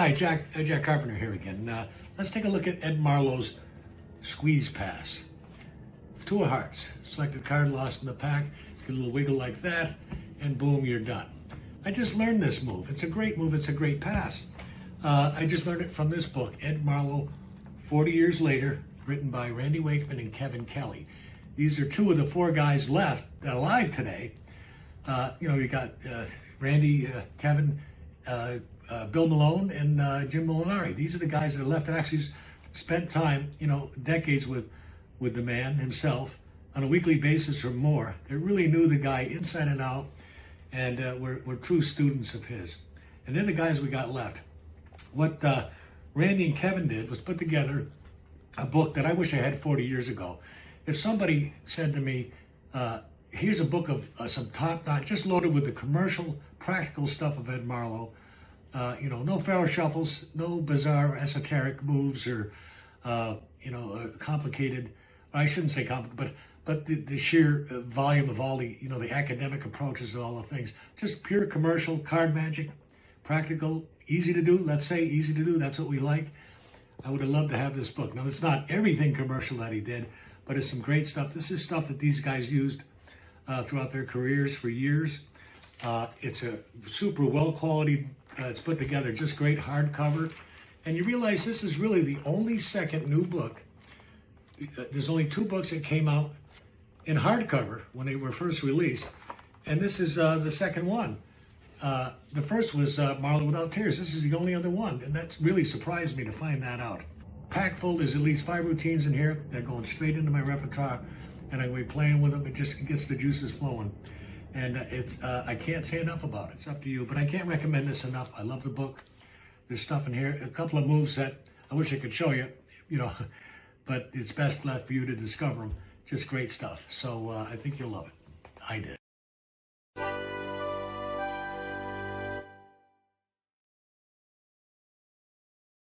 Hi, Jack Carpenter here again. Let's take a look at Ed Marlo's squeeze pass. Two of hearts. Select a card lost in the pack. Get a little wiggle like that, and boom, you're done. I just learned this move. It's a great move. It's a great pass. I just learned it from this book, Ed Marlo, 40 years later, written by Randy Wakeman and Kelley. These are two of the four guys left that are alive today. You got Randy, Kevin, Bill Malone, and Jim Molinari. These are the guys that are left that actually spent time, decades with the man himself on a weekly basis or more. They really knew the guy inside and out, and were true students of his. And they're the guys we got left. What Randy and Kevin did was put together a book that I wish I had 40 years ago. If somebody said to me, here's a book of some top-notch, just loaded with the commercial, practical stuff of Ed Marlo, no Pharaoh shuffles, no bizarre esoteric moves or, complicated, I shouldn't say complicated, but the sheer volume of all the, the academic approaches to all the things. Just pure commercial, card magic, practical, easy to do, let's say easy to do, that's what we like. I would have loved to have this book. Now, it's not everything commercial that he did, but it's some great stuff. This is stuff that these guys used throughout their careers for years. It's a super well-quality, it's put together, just great hardcover. And you realize this is really the only second new book. There's only two books that came out in hardcover when they were first released. And this is the second one. The first was Marlo Without Tears. This is the only other one. And that really surprised me to find that out. Pack full, there's at least 5 routines in here. They're going straight into my repertoire. And I'm going to be playing with them. It just gets the juices flowing. And I can't say enough about it. It's up to you. But I can't recommend this enough. I love the book. There's stuff in here. A couple of moves that I wish I could show you, but it's best left for you to discover them. Just great stuff. So I think you'll love it. I did.